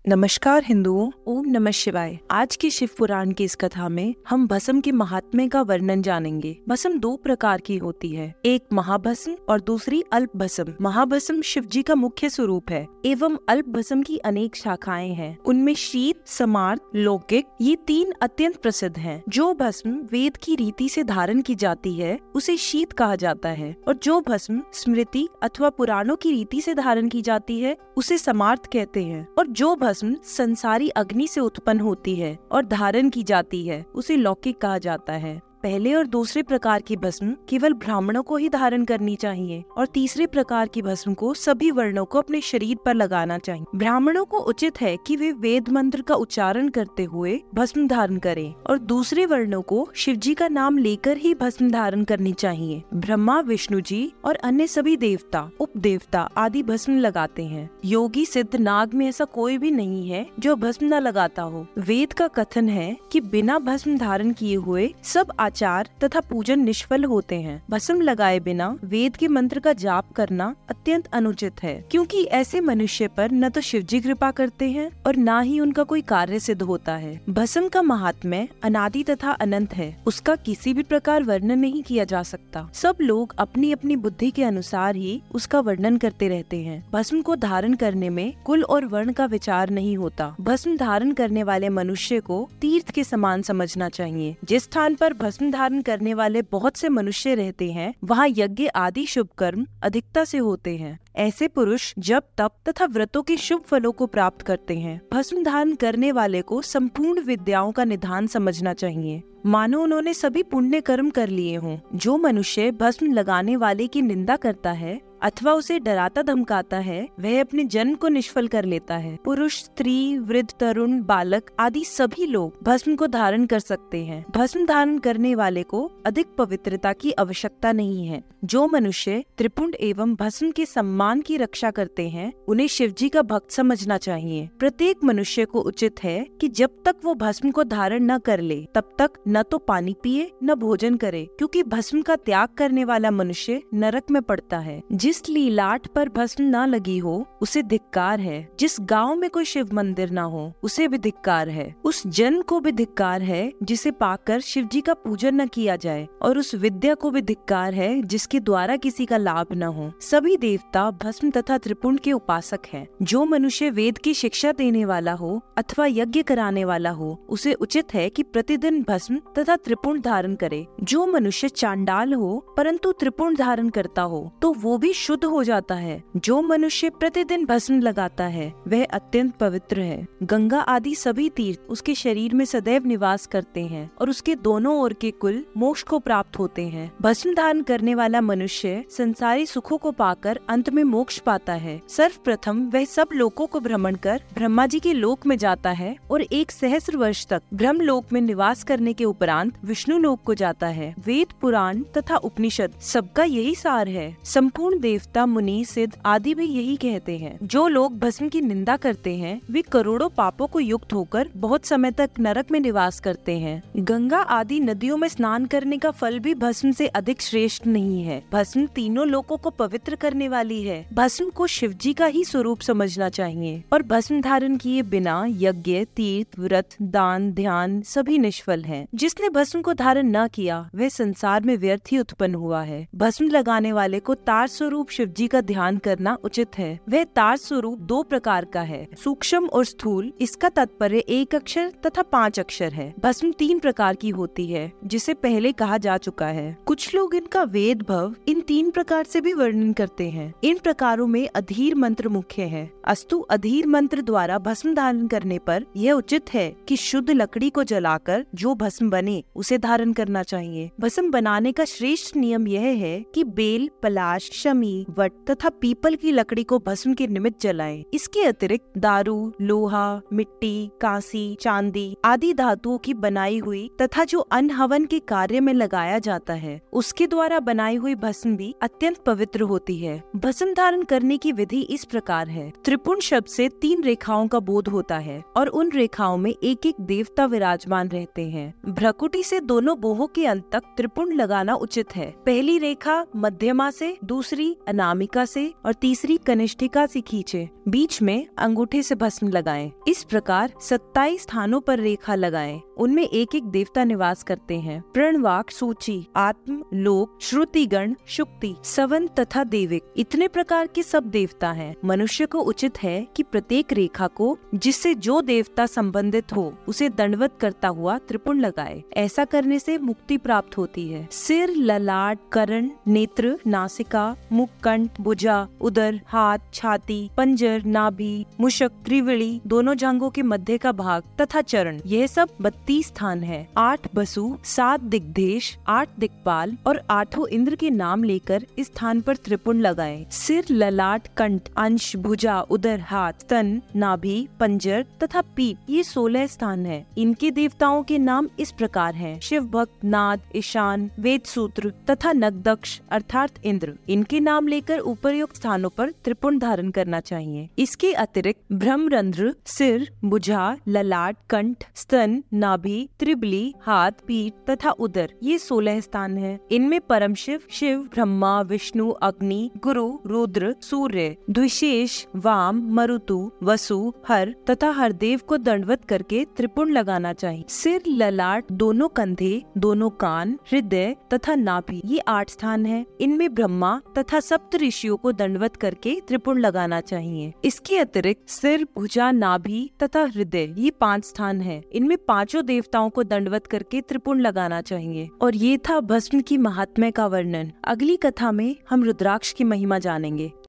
नमस्कार हिंदुओं, ओम नमः शिवाय। आज के शिव पुराण की इस कथा में हम भस्म के महात्म्य का वर्णन जानेंगे। भस्म दो प्रकार की होती है, एक महाभस्म और दूसरी अल्प भस्म। महाभस्म शिव जी का मुख्य स्वरूप है एवं अल्प भस्म की अनेक शाखाएं हैं। उनमें शीत, समार्त, लौकिक ये तीन अत्यंत प्रसिद्ध हैं। जो भस्म वेद की रीति से धारण की जाती है उसे शीत कहा जाता है, और जो भस्म स्मृति अथवा पुराणों की रीति से धारण की जाती है उसे समार्त कहते हैं, और जो भस्म संसारी अग्नि से उत्पन्न होती है और धारण की जाती है उसे लौकिक कहा जाता है। पहले और दूसरे प्रकार की भस्म केवल ब्राह्मणों को ही धारण करनी चाहिए और तीसरे प्रकार की भस्म को सभी वर्णों को अपने शरीर पर लगाना चाहिए। ब्राह्मणों को उचित है कि वे वेद मंत्र का उच्चारण करते हुए भस्म धारण करें और दूसरे वर्णों को शिव जी का नाम लेकर ही भस्म धारण करनी चाहिए। ब्रह्मा, विष्णु जी और अन्य सभी देवता, उपदेवता आदि भस्म लगाते हैं। योगी, सिद्ध, नाग में ऐसा कोई भी नहीं है जो भस्म न लगाता हो। वेद का कथन है कि बिना भस्म धारण किए हुए सब आचार तथा पूजन निष्फल होते हैं। भस्म लगाए बिना वेद के मंत्र का जाप करना अत्यंत अनुचित है, क्योंकि ऐसे मनुष्य पर न तो शिव जी कृपा करते हैं और न ही उनका कोई कार्य सिद्ध होता है। भस्म का महात्म्य अनादि तथा अनंत है, उसका किसी भी प्रकार वर्णन नहीं किया जा सकता। सब लोग अपनी अपनी बुद्धि के अनुसार ही उसका वर्णन करते रहते हैं। भस्म को धारण करने में कुल और वर्ण का विचार नहीं होता। भस्म धारण करने वाले मनुष्य को तीर्थ के समान समझना चाहिए। जिस स्थान पर भस्म धारण करने वाले बहुत से मनुष्य रहते हैं वहाँ यज्ञ आदि शुभ कर्म अधिकता से होते हैं। ऐसे पुरुष जप, तप तथा व्रतों के शुभ फलों को प्राप्त करते हैं। भस्म धारण करने वाले को संपूर्ण विद्याओं का निधान समझना चाहिए, मानो उन्होंने सभी पुण्य कर्म कर लिए हों। जो मनुष्य भस्म लगाने वाले की निंदा करता है अथवा उसे डराता धमकाता है वह अपने जन्म को निष्फल कर लेता है। पुरुष, स्त्री, वृद्ध, तरुण, बालक आदि सभी लोग भस्म को धारण कर सकते हैं। भस्म धारण करने वाले को अधिक पवित्रता की आवश्यकता नहीं है। जो मनुष्य त्रिपुंड एवं भस्म के सम्मान की रक्षा करते हैं उन्हें शिवजी का भक्त समझना चाहिए। प्रत्येक मनुष्य को उचित है कि जब तक वो भस्म को धारण न कर ले तब तक न तो पानी पिए न भोजन करे, क्योंकि भस्म का त्याग करने वाला मनुष्य नरक में पड़ता है। जिस लीलाट पर भस्म न लगी हो उसे धिक्कार है। जिस गांव में कोई शिव मंदिर न हो उसे भी धिक्कार है। उस जन को भी धिक्कार है जिसे पाकर शिव जी का पूजन न किया जाए, और उस विद्या को भी धिक्कार है जिसके द्वारा किसी का लाभ न हो। सभी देवता भस्म तथा त्रिपुंड के उपासक हैं। जो मनुष्य वेद की शिक्षा देने वाला हो अथवा यज्ञ कराने वाला हो उसे उचित है कि प्रतिदिन भस्म तथा त्रिपुंड धारण करे। जो मनुष्य चांडाल हो परंतु त्रिपुंड धारण करता हो तो वो भी शुद्ध हो जाता है। जो मनुष्य प्रतिदिन भस्म लगाता है वह अत्यंत पवित्र है। गंगा आदि सभी तीर्थ उसके शरीर में सदैव निवास करते हैं और उसके दोनों ओर के कुल मोक्ष को प्राप्त होते हैं। भस्म धारण करने वाला मनुष्य संसारी सुखों को पाकर अंत में मोक्ष पाता है। सर्वप्रथम वह सब लोकों को भ्रमण कर ब्रह्मा जी के लोक में जाता है और 1 सहस्र वर्ष तक ब्रह्म लोक में निवास करने के उपरांत विष्णु लोक को जाता है। वेद, पुराण तथा उपनिषद सबका यही सार है। संपूर्ण देवता, मुनि, सिद्ध आदि भी यही कहते हैं। जो लोग भस्म की निंदा करते हैं वे करोड़ों पापों को युक्त होकर बहुत समय तक नरक में निवास करते हैं। गंगा आदि नदियों में स्नान करने का फल भी भस्म से अधिक श्रेष्ठ नहीं है। भस्म तीनों लोकों को पवित्र करने वाली है। भस्म को शिव जी का ही स्वरूप समझना चाहिए और भस्म धारण किए बिना यज्ञ, तीर्थ, व्रत, दान, ध्यान सभी निष्फल हैं। जिसने भस्म को धारण न किया वह संसार में व्यर्थ ही उत्पन्न हुआ है। भस्म लगाने वाले को तार स्वरूप शिव जी का ध्यान करना उचित है। वह तार स्वरूप 2 प्रकार का है, सूक्ष्म और स्थूल। इसका तात्पर्य 1 अक्षर तथा 5 अक्षर है। भस्म 3 प्रकार की होती है जिसे पहले कहा जा चुका है। कुछ लोग इनका वेद भव इन 3 प्रकार से भी वर्णन करते हैं। इन प्रकारों में अधीर मंत्र मुख्य है। अस्तु अधीर मंत्र द्वारा भस्म धारण करने पर यह उचित है कि शुद्ध लकड़ी को जलाकर जो भस्म बने उसे धारण करना चाहिए। भस्म बनाने का श्रेष्ठ नियम यह है कि बेल, पलाश, शमी, वट तथा पीपल की लकड़ी को भस्म के निमित्त जलाएं। इसके अतिरिक्त दारू, लोहा, मिट्टी, कांसी, चांदी आदि धातुओं की बनाई हुई तथा जो अन्न हवन के कार्य में लगाया जाता है उसके द्वारा बनाई हुई भस्म भी अत्यंत पवित्र होती है। भस्म त्रिपुण धारण करने की विधि इस प्रकार है। त्रिपुण शब्द से 3 रेखाओं का बोध होता है और उन रेखाओं में एक एक देवता विराजमान रहते हैं। भ्रकुटी से दोनों बोहों के अंत तक त्रिपुण लगाना उचित है। पहली रेखा मध्यमा से, दूसरी अनामिका से और तीसरी कनिष्ठिका से खींचे। बीच में अंगूठे से भस्म लगाएं। इस प्रकार 27 स्थानों पर रेखा लगाएं। उनमें एक एक देवता निवास करते हैं। प्रणवाक, सूची, आत्म, लोक, श्रुतिगण, शुक्ति, सवन तथा देविक, इतने प्रकार के सब देवता हैं। मनुष्य को उचित है कि प्रत्येक रेखा को जिससे जो देवता संबंधित हो उसे दंडवत करता हुआ त्रिपुण लगाए। ऐसा करने से मुक्ति प्राप्त होती है। सिर, ललाट, कर्ण, नेत्र, नासिका, मुख, कंठ, भुजा, उदर, हाथ, छाती, पंजर, नाभि, मुशक, त्रिविड़ी, दोनों जांघों के मध्य का भाग तथा चरण, यह सब 32 स्थान है। 8 बसु, 7 दिग्देश, 8 दिक्पाल और 8 इंद्र के नाम लेकर इस स्थान पर त्रिपुण लगाएं। सिर, ललाट, कंठ, अंश, भुजा, उदर, हाथ, स्तन, नाभि, पंजर तथा पीठ, ये 16 स्थान है। इनके देवताओं के नाम इस प्रकार हैं: शिव भक्त, नाद, ईशान, वेद सूत्र तथा नगदक्ष अर्थात इंद्र। इनके नाम लेकर उपर्युक्त स्थानों पर त्रिपुण धारण करना चाहिए। इसके अतिरिक्त ब्रह्मरंध्र, सिर, भुजा, ललाट, कंठ, स्तन, नाभि, त्रिबली, हाथ, पीठ तथा उदर, ये 16 स्थान है। इनमें परम शिव, ब्रह्मा, विष्णु, अग्नि, गुरु, रुद्र, सूर्य, द्विशेष, वाम, मरुतु, वसु, हर तथा हरदेव को दंडवत करके त्रिपुण लगाना चाहिए। सिर, ललाट, दोनों कंधे, दोनों कान, हृदय तथा नाभि, ये 8 स्थान है। इनमें ब्रह्मा तथा सप्त ऋषियों को दंडवत करके त्रिपुण लगाना चाहिए। इसके अतिरिक्त सिर, भुजा, नाभि तथा हृदय, ये 5 स्थान है। इनमें 5 देवताओं को दंडवत करके त्रिपुण लगाना चाहिए। और ये था भस्म की महात्म्य का वर्णन। अगली कथा में हम रुद्राक्ष की महिमा जानेंगे।